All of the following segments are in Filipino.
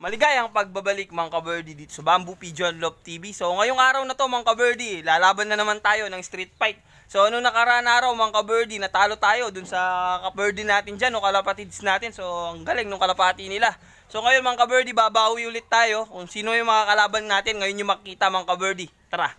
Maligayang pagbabalik mga kaberdi dito sa Bamboo Pigeon Love TV. So ngayong araw na to mga kaberdi, lalaban na naman tayo ng street fight. So ano nakaraan araw mga kaberdi, natalo tayo dun sa kaberdi natin dyan o kalapatids natin. So ang galing nung kalapati nila. So ngayon mga kaberdi, babawi ulit tayo kung sino yung mga kalaban natin. Ngayon yung makikita mga kaberdi. Tara!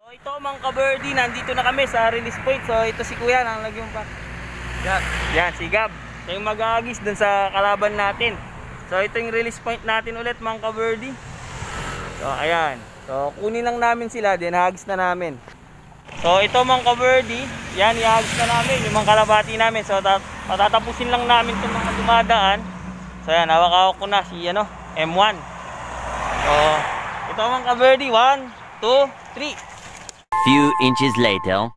So ito mga kaberdi, nandito na kami sa release point. So ito si Kuya, nang yung pa. Yan, si Gab. Siya yung mag-aagis dun sa kalaban natin. So ito yung release point natin ulit mga kaberdi. So ayan. So kunin lang namin sila, din hagis na namin. So ito mga kaberdi, yan ihagis na namin yung mga kalabati namin. So patatapusin lang namin itong mga dumadaan. So ayan, hawak-hawak ko na si M1. So ito mga kaberdi, 1, 2, 3. Few inches later.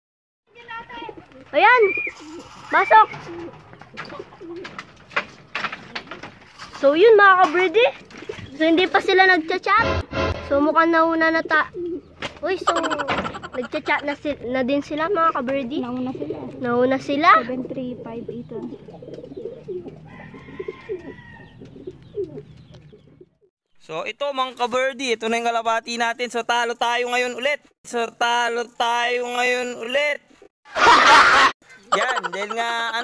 Ayan! Masok! So yun mga kabridi. So hindi pa sila nagchat-chat. So mukhang nauna na Uy, so nagchat-chat na din sila mga kabridi. Nauna sila. 73581. So ito mga kaberdi, ito na yung kalapati natin. So talo tayo ngayon ulit. Yan, dahil nga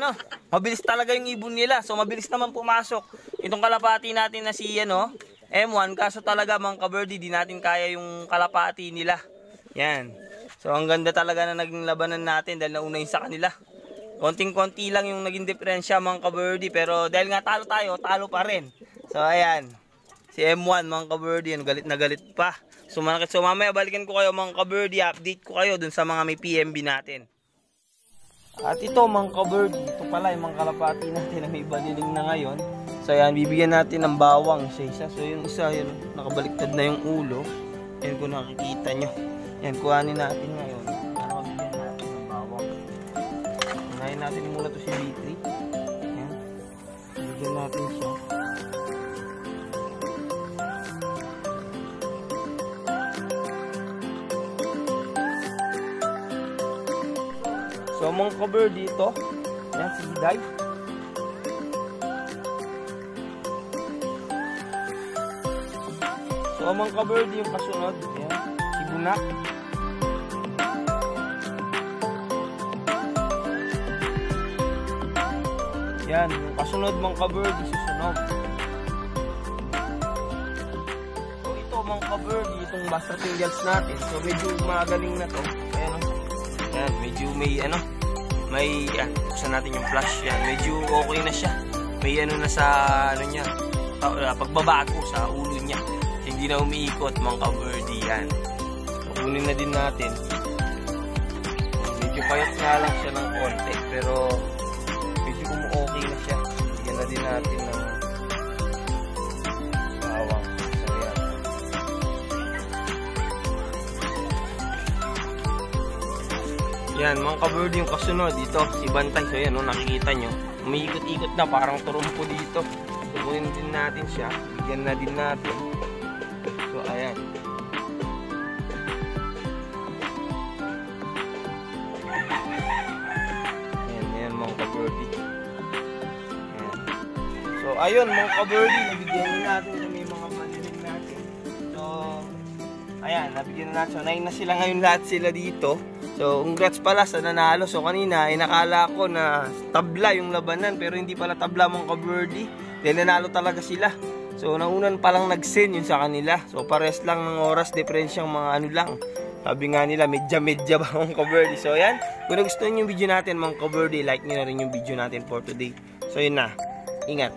mabilis talaga yung ibon nila. So mabilis naman pumasok itong kalapati natin na si M1. Kaso talaga mga kaberdi, di natin kaya yung kalapati nila. Yan. So ang ganda talaga na naging labanan natin dahil nauna yung sa kanila. Konting-konti lang yung naging diferensya mga kaberdi. Pero dahil nga talo tayo, talo pa rin. So ayan. Si M1 mga kaberdi, galit na galit pa. So mamaya balikan ko kayo mga kaberdi, update ko kayo dun sa mga may PMB natin. At ito mga kaberdi, ito pala yung mga kalapati natin na may baliling na ngayon. So ayan, bibigyan natin ng bawang isa. So yung isa, yun, nakabaliktad na yung ulo. Yan kung nakikita nyo. Yan, kuhanin natin ngayon. Bibigyan natin ng bawang. Kuhanin natin muna to si B3. Yan, bibigyan natin siya. So mga kaberdi dito, yan, si Diday. So, mga ka-birdie, yung kasunod, yan, si Bunak. Yan, yung kasunod mga ka-birdie, susunog. So, ito mga ka-birdie, itong Basta Tingles natin. So, medyo magaling na to. Ayan, yan, medyo may, buksan natin yung flash. Yan, medyo okay na siya. May na sa, niya, pagbabago sa ulo niya. Hindi na umiikot mga ka-birdie yan. So, kunin na din natin. Medyo payat nga lang siya ng konti, pero medyo okay na siya. Bigyan na din natin ng bawang. So, yan. Yan, mga ka-birdie, yung kasunod dito, si Bantay. So, yan, nakikita nyo. Umiikot-ikot na, parang turumpo dito. So, kunin din natin siya. Bigyan na din natin. So, ayan. Ayan, mga ka-birdie. Ayan. So, ayun, mga ka-birdie, nabigyan na natin may mga manilig natin. So, ayan, nabigyan na natin. So, 9 na sila ngayon lahat sila dito. So, congrats pala sa nanalo. So, kanina, nakala ko na tabla yung labanan. Pero hindi pala tabla mga ka-birdie. Dahil nanalo talaga sila. So, naunan palang nag-send yun sa kanila. So, pares lang ng oras, diferensyang mga ano lang. Sabi nga nila, medya-medya ba mga ka-birdie. So, yan. Kung nagustuhan yung video natin mga ka-birdie, like nyo na rin yung video natin for today. So, yun na. Ingat.